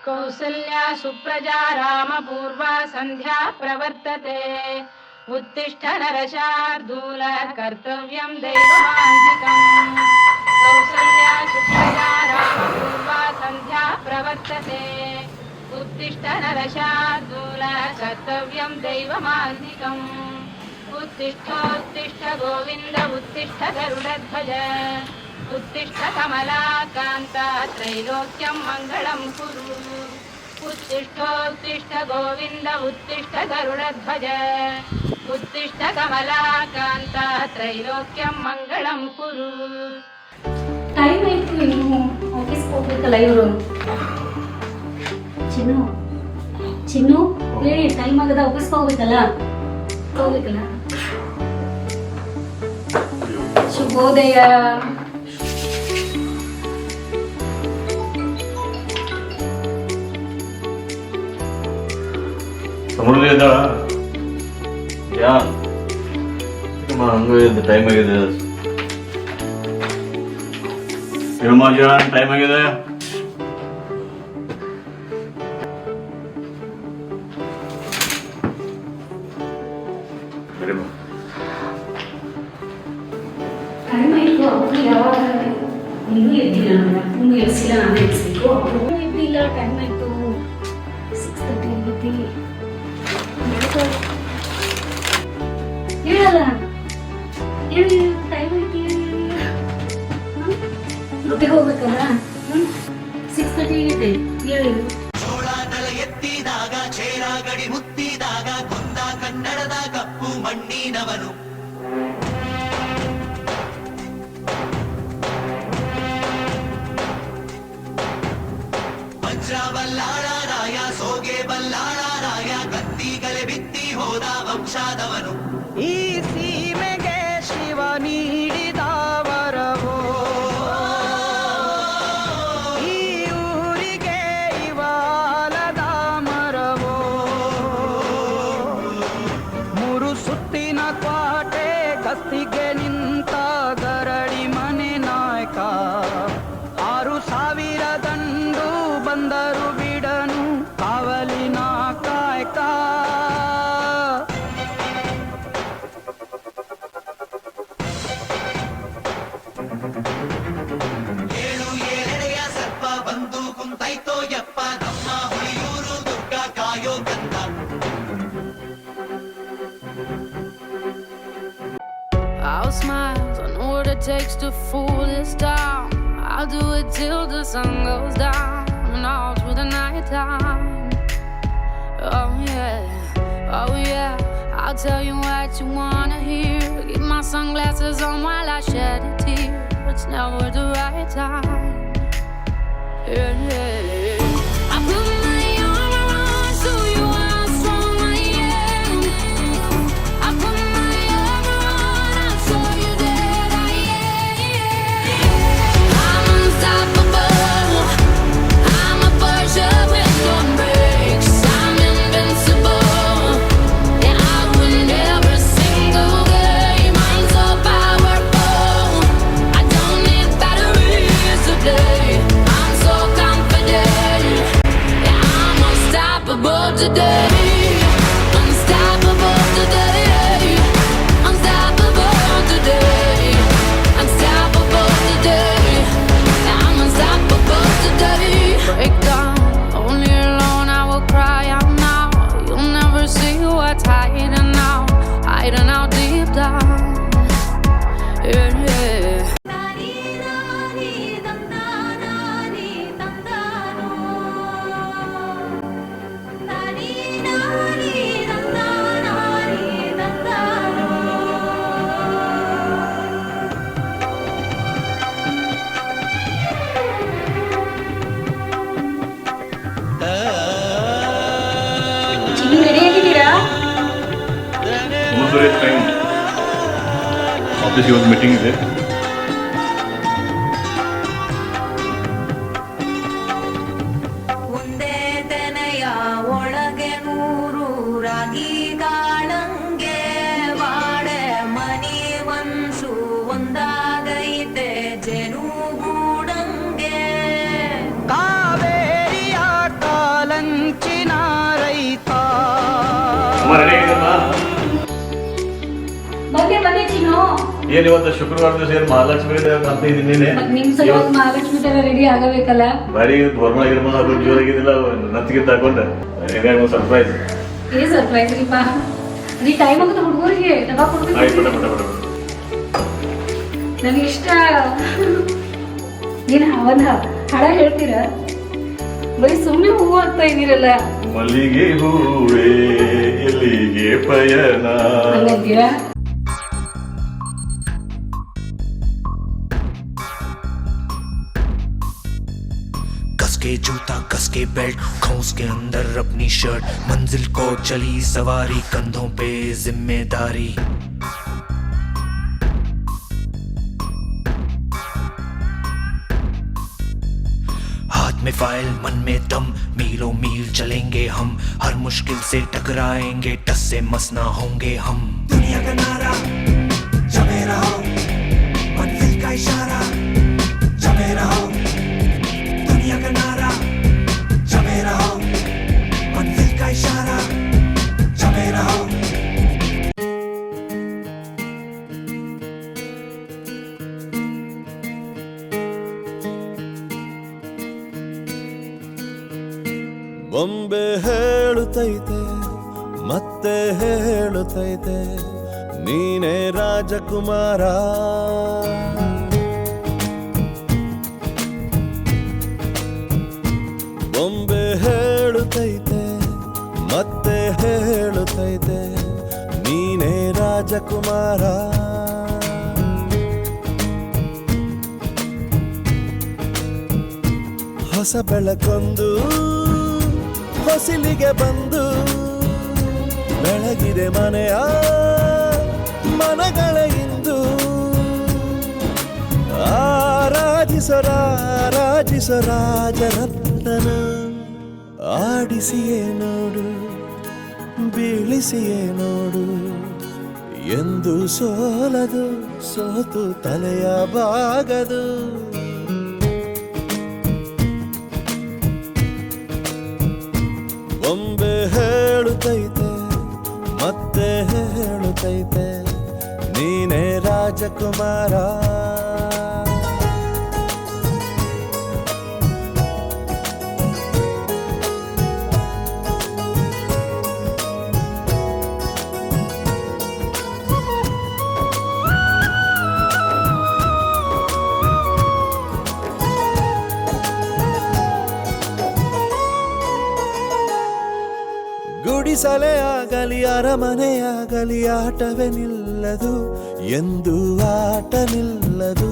कौसल्या सुप्रजा रामपूर्वा सन्ध्या प्रवर्तते उत्तिष्ठ नरशार्दूल कर्तव्यं दैवमान्तिकम् कौसल्या सुप्रजा रामपूर्वा सन्ध्या प्रवर्तते उत्तिष्ठ नरशार्दूल कर्तव्यं दैवमान्तिकम् उत्तिष्ठ गोविन्द उत्तिष्ठ गरुडध्वज उत्तिष्ठ कमलाकान्ता त्रैलोक्यं मङ्गलं कुरु उत्तिष्ठ गोविन्द उत्तिष्ठ गरुडध्वज उत्तिष्ठ कमलाकान्ता त्रैलोक्यं मङ्गलं कुरु. ಟೈಮ್ ಆಯ್ತು, ಇನ್ನು ಆಫೀಸ್ಗೆ ಹೋಗ್ಬೇಕಲ್ಲ ಇವರು. ಚಿನ್ನು ಹೇಳಿ, ಟೈಮ್ ಆಗದ, ಆಫೀಸ್ಗೆ ಹೋಗ್ಬೇಕಲ್ಲ. ಶುಭೋದಯ. ಸಮೃದ್ಧಿ ಇದ್ದಾಳ? ಯಾ ಹಂಗ ಟೈಮ್ ಆಗಿದೆ. ಟೈಮ್ ಆಗಿದೆ. ಟೈಮ್ ಆಯ್ತು, ಅವ್ರು ಯಾವಾಗ ಇನ್ನೂ ಎದ್ದಿಲ್ಲ, ಅಪ್ಪನೂ ಎಲ್ಸಿಲ್ಲ, ನಾನು ಎಲ್ಸ್ಬೇಕು. ಅವ್ರು ಎದ್ದಿಲ್ಲ, ಟೈಮ್ ಆಯ್ತು, 6:30 ಆಗೈತಿ. ಹೇಳಲ್ಲ, ಹೇಳಿ, ಟೈಮ್ ಐತಿ, ರೊಟ್ಟಿಗೆ ಹೋಗ್ಬೇಕಲ್ಲ. 6:30 ಆಗೈತೆ, ಹೇಳಿ. ಎತ್ತಿದಾಗ ಚೇರ ಗಡಿ ಮುತ್ತಿದಾಗ ಕೊಂದ ಕನ್ನಡದ ಕಪ್ಪು ಮಣ್ಣಿನವನು ವಜ್ರ ಬಲ್ಲಾಳರಾಯ ಸೋಗೆ ಬಲ್ಲಾಳರಾಯ ಕತ್ತಿಗಲೆ ಬಿತ್ತಿ ಹೋದ ವಂಶಾದವನು ಈ ಸೀಮೆಗೆ ಶಿವ ನೀಡಿದ ವರವೋ ಈ ಊರಿಗೆ ಇವಾಲದ ಮರವೋ ಮೂರು ಸುತ್ತಿನ ಕ್ವಾಟೆ ಗಸ್ತಿಗೆ ನಿಂತ ಗರಡಿ ಮನೆ ನಾಯಕ 6,000 ದಂಡು ಬಂದರು ಬಿಡನು ಕಾವಲಿನ ಕಾಯಕ ಏಳು ಏಳೆಡೆಯ ಸರ್ಪ ಬಂದು ಕುಂತೈತೋ ಯಪ್ಪ ನಮ್ಮ ಹುಳಿಯೂರು ದುರ್ಗ ಕಾಯೋ ಗಂಧ I'll smile, I know what it takes to fool this town. I'll do it till the sun goes down and all through the night time. Oh yeah, I'll tell you what you wanna hear. Keep my sunglasses on while I shed a tear. It's never the right time. Yeah. I put my arm around so you how strong I am. I put my arm around, I'll show you that I am. I'm unstoppable. I'm a Porsche with no brakes. I'm invincible. Yeah, I win every single game. I'm so powerful. I don't need batteries today. I'm so confident. Yeah, I'm unstoppable today. Unstoppable today. Unstoppable today. Unstoppable today. Yeah, I'm unstoppable today. Break down, only alone I will cry out now. You'll never see what's hiding out deep down. Yeah. Chinnu ready ಆಗಿದ್ದೀರಾ? Time ಆಫೀಸ್ಗೆ ಒಂದು meeting ಇದೆ. ಒಂದೇ ತೆನೆಯ ಒಳಗೆ 100 ರಾಗಿ ಕಾಳಂಗೆ ಬಾಳೆ ಮನಿ ಮನ್ಸು ಒಂದಾಗೈತೆ ಜೇನುಗೂಡಂಗೆ ಕಾವೇರಿಯ ಏನ್ ಇವತ್ತು ಶುಕ್ರವಾರ ದಿವಸ ಏನ್ ಮಹಾಲಕ್ಷ್ಮಿ ಅಂತ ಇದೀನಿ ಮತ್ ನಿಮ್ ಸಲುವಾಗಿ ಮಹಾಲಕ್ಷ್ಮಿ ತರ ರೆಡಿ ಆಗಬೇಕಲ್ಲ. ಬಾರಿ ಹೊರಮ ಗಿರ್ಮ ಅದು ಜೋರಾಗಿದ್ದಿಲ್ಲ ನತ್ತಿಗೆ ತಗೊಂಡೆ ಹಿಂಗಾಗಿ ಸರ್ಪ್ರೈಸ್. ಏ ಸರ್ಪ್ರೈಸ್ ರೀ ಬಾ ರೀ ಟೈಮ್ ಆಗುತ್ತೆ ಹುಡುಗರಿಗೆ ಡಬ್ಬಾ ಆಯ್ತು ಕೊಡ್ಬೇಕು. ಬಿಡ ಬಿಡ ಬಿಡ ನನಗೆ ಇಷ್ಟ. ಏನ್ ಒಂದ್ ಹಾಡ ಹೇಳ್ತೀರಾ? ಬರೀ ಸುಮ್ಮನೆ ಹೂವು ಆಗ್ತಾ ಇದೀರಲ್ಲ. ಮಲ್ಲಿಗೆ ಹೂವೇ ಎಲ್ಲಿಗೆ ಪಯಣ. ಹಂಗಂತೀರಾ? कसके जूता कसके बेल्ट खौस के अंदर अपनी शर्ट मंजिल को चली सवारी कंधों पे जिम्मेदारी हाथ में फाइल मन में दम मीलों मील चलेंगे हम हर मुश्किल से टकराएंगे टस से मस ना होंगे हम दुनिया का नारा जमे रहो मंजिल का इशारा जमे रहो दुनिया का नारा जमे रहो मंजिल का इशारा जमे रहो ಬೊಂಬೆ ಹೇಳುತ್ತೈತೆ ಮತ್ತೆ ಹೇಳುತ್ತೈತೆ ನೀನೇ ರಾಜಕುಮಾರ. ಬೊಂಬೆ ಹೇಳುತ್ತೈತೆ ಮತ್ತೆ ಹೇಳುತ್ತೈತೆ ನೀನೇ ರಾಜಕುಮಾರ. ಹೊಸ ಬೆಳಕೊಂದು ಹೊಸಿಲಿಗೆ ಬಂದು ಬೆಳಗಿದೆ ಮನೆಯ ಮನಗಳ ಇಂದು ಆರಾಧಿಸೋ ರಾಜರತ್ನನ ಆಡಿಸಿಯೇ ನೋಡು ಬೀಳಿಸಿಯೇ ನೋಡು ಎಂದು ಸೋಲದು ಸೋತು ತಲೆಯ ಬಾಗದು. ಬೊಂಬೆ ಹೇಳುತ್ತೈತೆ ಮತ್ತೆ ಹೇಳುತ್ತೈತೆ ನೀನೇ ರಾಜಕುಮಾರ. ಗುಡಿಸಲೇ ಆಗಲಿ ಅರಮನೆಯಾಗಲಿ ಆಟವೇ ನಿಲ್ಲದು ಎಂದು ಆಟ ನಿಲ್ಲದು.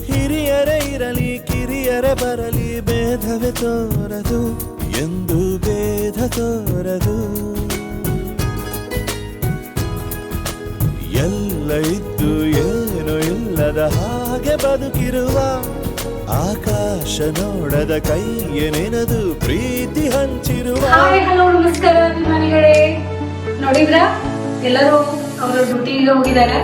ಹಿರಿಯರೇ ಇರಲಿ ಕಿರಿಯರೇ ಬರಲಿ ಭೇದವೇ ತೋರದು ಎಂದು ಭೇದ ತೋರದು. ಎಲ್ಲ ಇದ್ದು ಏನು ಇಲ್ಲದ ಹಾಗೆ ಬದುಕಿರುವ ಆಕಾಶ ನೋಡದ ಕೈಯೇ ನೆನೆದು ಪ್ರೀತಿ ಹಂಚಿರುವ. ಹಾಯ್ ಹಲೋ ನಮಸ್ಕಾರ ಅಭಿಮಾನಿಗಳೇ. ನೋಡಿದ್ರ ಎಲ್ಲರೂ ಅವರ ಡ್ಯೂಟಿಗೆ ಹೋಗಿದ್ದಾರೆ.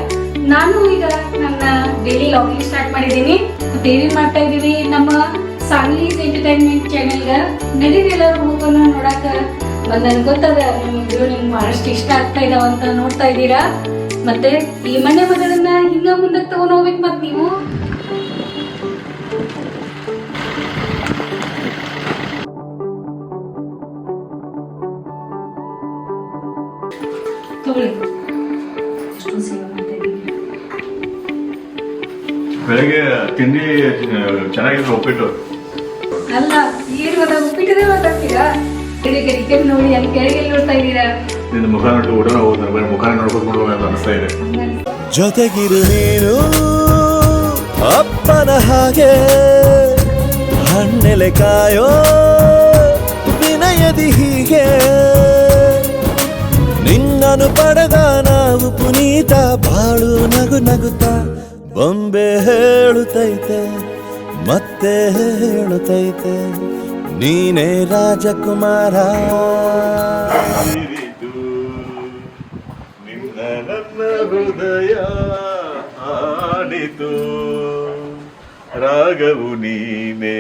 ನಾನು ಈಗ ನನ್ನ ಡೈಲಿ ಲಾಗಿಂಗ್ ಸ್ಟಾರ್ಟ್ ಮಾಡಿದ್ದೀನಿ. ಟಿವಿ ಮಾಡ್ತಾ ಇದೀವಿ ನಮ್ಮ ಸಾಂಗ್ಲೀಸ್ ಎಂಟರ್ಟೈನ್ಮೆಂಟ್ ಚಾನೆಲ್ಗೆ. ನಡೀರಿ ಎಲ್ಲರೂ ಹೋಗೋಣ ನೋಡಾಕ. ನನ್ಗೆ ಗೊತ್ತದ ನಿಮ್ಮ ವಿಡಿಯೋ ನಿಮ್ಗೆ ಬಹಳಷ್ಟು ಇಷ್ಟ ಆಗ್ತಾ ಇದಾವ ಅಂತ ನೋಡ್ತಾ ಇದ್ದೀರಾ. ಮತ್ತೆ ಈ ಮನೆ ಮಗಳನ್ನ ಹಿಂಗ ಮುಂದಕ್ಕೆ ತಗೊಂಡು ಹೋಗ್ಬೇಕು. ಮತ್ತೆ ನೀವು ಬೆಳಗ್ಗೆ ತಿಂಡಿ ಚೆನ್ನಾಗಿದ್ರು ಉಪ್ಪಿಟ್ಟು. ಅಲ್ಲ ಏನು ಉಪ್ಪಿಟ್ಟದೇ ಮಾತಾಡ್ತೀರಾ? ನೋಡಿ ಅಲ್ಲಿ ಕೆಳಗೆ ನೋಡ್ತಾ ಇದ್ದೀರಾ. ನಿನ್ನ ಮುಖ ನೋಡು ಊಟನ ಹೋಗ್ತಾರೆ ಬರೀ ಮುಖ ನೋಡ್ಕೊಂಡು ಅಂತ ಅನಿಸ್ತಾ ಇದೆ. ಜೊತೆಗಿರು ನೀನು ಅಪ್ಪನ ಹಾಗೆ ಹಣ್ಣೆಲೆ ಕಾಯೋ ವಿನಯದಿ ಹೀಗೆ ನಿನ್ನನು ಪಡೆದ ನಾವು ಪುನೀತ ಬಾಳು ನಗು ನಗುತ್ತಾ. ಬೊಂಬೆ ಹೇಳುತ್ತೈತೆ ಮತ್ತೆ ಹೇಳುತ್ತೈತೆ ನೀನೇ ರಾಜಕುಮಾರ. ನಿನ್ನ ನನ್ನ ಹೃದಯ ಆಡಿತು ರಾಗವು ನೀನೇ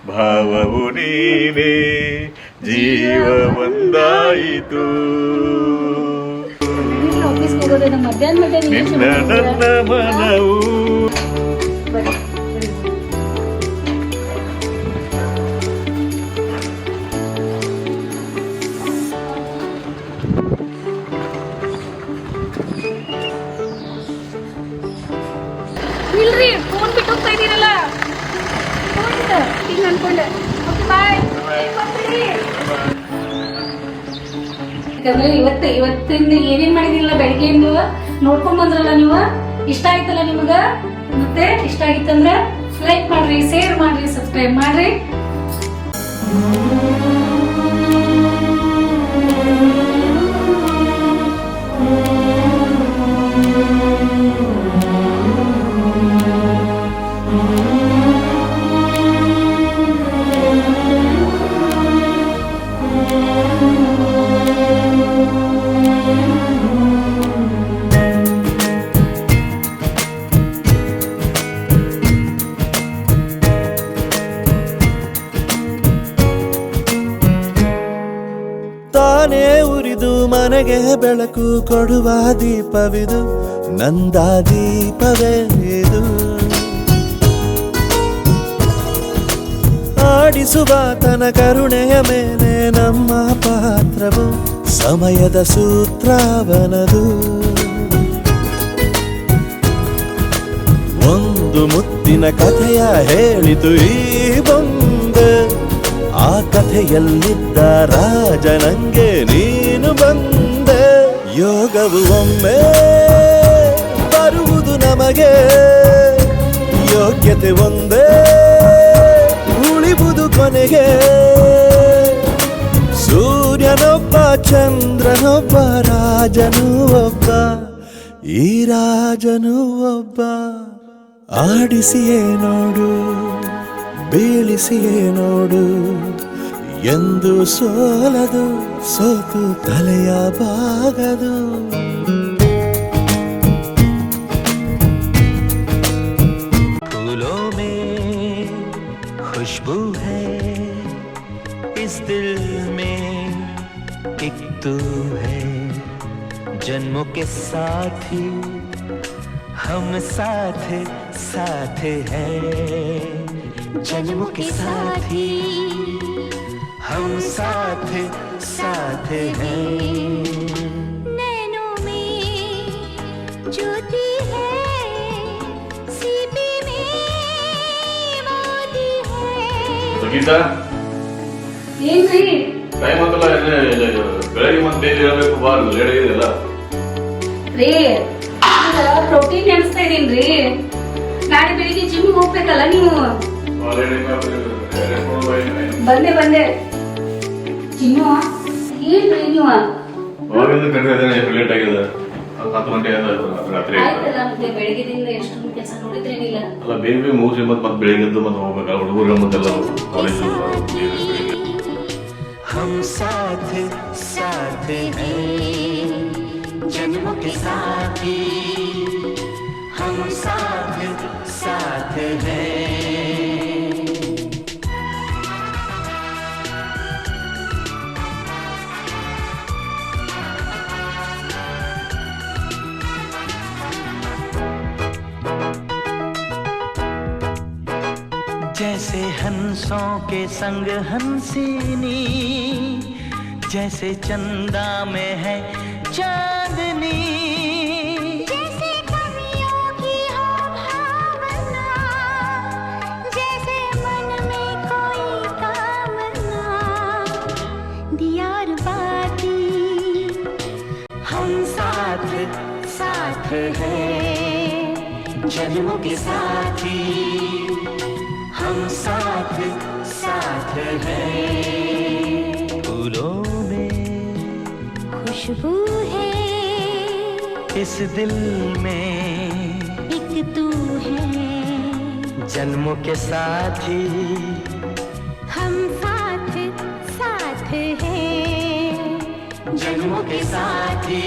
ಭಾವವು ನೀನೇ ಜೀವ ಒಂದಾಯಿತು. ಹೋಗೋದು ಮಧ್ಯಾಹ್ನ ನಿನ್ನ ನನ್ನ ಮನವು ಇಲ್ರಿ ಫೋನ್ ಬಿಟ್ಟು ಹೋಗ್ತಾ ಇದೀರಲ್ಲ ಹಿಂಗ ಅನ್ಕೊಂಡೆ ಬಾಯ್. ಯಾಕಂದ್ರೆ ಇವತ್ತಿಂದ ಏನೇನ್ ಮಾಡಿದಿಲ್ಲ ಬೆಳಿಗ್ಗೆಯಿಂದ ನೋಡ್ಕೊಂಡ್ ಬಂದ್ರಲ್ಲ ನೀವು. ಇಷ್ಟ ಆಯ್ತಲ್ಲ ನಿಮಗ? ಮತ್ತೆ ಇಷ್ಟ ಆಗಿತ್ತಂದ್ರ ಲೈಕ್ ಮಾಡ್ರಿ, ಶೇರ್ ಮಾಡ್ರಿ, ಸಬ್ಸ್ಕ್ರೈಬ್ ಮಾಡ್ರಿ. ತಾನೇ ಉರಿದು ಮನೆಗೆ ಬೆಳಕು ಕೊಡುವ ದೀಪವಿದು, ನಂದ ದೀಪವೇ ಇದು. ಆಡಿಸುವ ತನ ಕರುಣೆಯ ಮೇಲೆ ನಮ್ಮ ಪಾತ್ರವು, ಸಮಯದ ಸೂತ್ರವನದು. ಒಂದು ಮುತ್ತಿನ ಕಥೆಯ ಹೇಳಿತು ಈ ಬೊಂಬೆ, ಆ ಕಥೆಯಲ್ಲಿದ್ದ ರಾಜ ನಂಗೆ ನೀನು ಬಂದೆ. ಯೋಗವು ಒಮ್ಮೆ ಬರುವುದು ನಮಗೆ, ಯೋಗ್ಯತೆ ಒಂದೇ ಉಳಿವುದು ಕೊನೆಗೆ. ಸೂರ್ಯನೊಬ್ಬ ಚಂದ್ರನೊಬ್ಬ ರಾಜನು ಒಬ್ಬ, ಈ ರಾಜನು ಒಬ್ಬ. ಆಡಿಸಿಯೇ ನೋಡು, ಬೀಳಿಸಿಯೇ ನೋಡು, ಎಂದು ಸೋಲದು, ಸೋತು ತಲೆಯ ಬಾಗದು. फूलों में खुशबू है, इस दिल में एक तू है. जन्मों के साथी हम साथ साथ हैं, जन्मों के साथी हम साथ साथ हैं. नैनों में ज्योति है, सीपी में मोती है. ಗೀತಾ ಏನ್ರಿ ಟೈಮ್ ಅಂತಲ್ಲ, ಬೆಳಗ್ಗೆ ಮತ್ತೆ ಬೇಗ ಇರಬೇಕು. ಬಾರ್ ಲೇಟ್ ಆಗಿದೆಯಲ್ಲ. ರೀ ಪ್ರೋಟೀನ್ ನೆನೆಸ್ತಾ ಇದೀನ್ರಿ. ನಾಳೆ ಬೆಳಿಗ್ಗೆ ಜಿಮ್ ಹೋಗ್ಬೇಕಲ್ಲ ನೀವು. ಬಂದೆ ಜಿಮ್ ಏನ್ರಿ ನೀವು? ಲೇಟ್ ಆಗಿದೆ, 10 ಗಂಟೆ ರಾತ್ರಿ ಆಯ್ತಲ್ಲ, ಮತ್ತೆ ಬೆಳಿಗ್ಗೆದಿಂದ ಎಷ್ಟೊಂದು ಕೆಲಸ ನೋಡಿದ್ರೇನಿಲ್ಲ. ಅಲ್ಲ, ಬೇಗ ಬೇಗ ಮುಗಿಸಿ ಮತ್ತೆ ಬೆಳಿಗ್ಗೆದ್ದು ಮತ್ತೆ ಹೋಗ್ಬೇಕಲ್ಲ ಹುಡುಗರು ಮತ್ತೆಲ್ಲ ಕಾಲೇಜು. हम साथ साथ हैं, जन्मों के साथी हम साथ साथ हैं. जैसे हंसों के संग हंसिनी, जैसे चंदा में है चांदनी, जैसे कवियों की हो भावना, जैसे मन में कोई कामना. दियार बाती हम साथ साथ हैं, जन्मों के साथी हम साथ साथ हैं. फूलों में खुशबू है, इस दिल में एक तू है. जन्मों के साथी हम साथ साथ हैं, जन्मों के साथी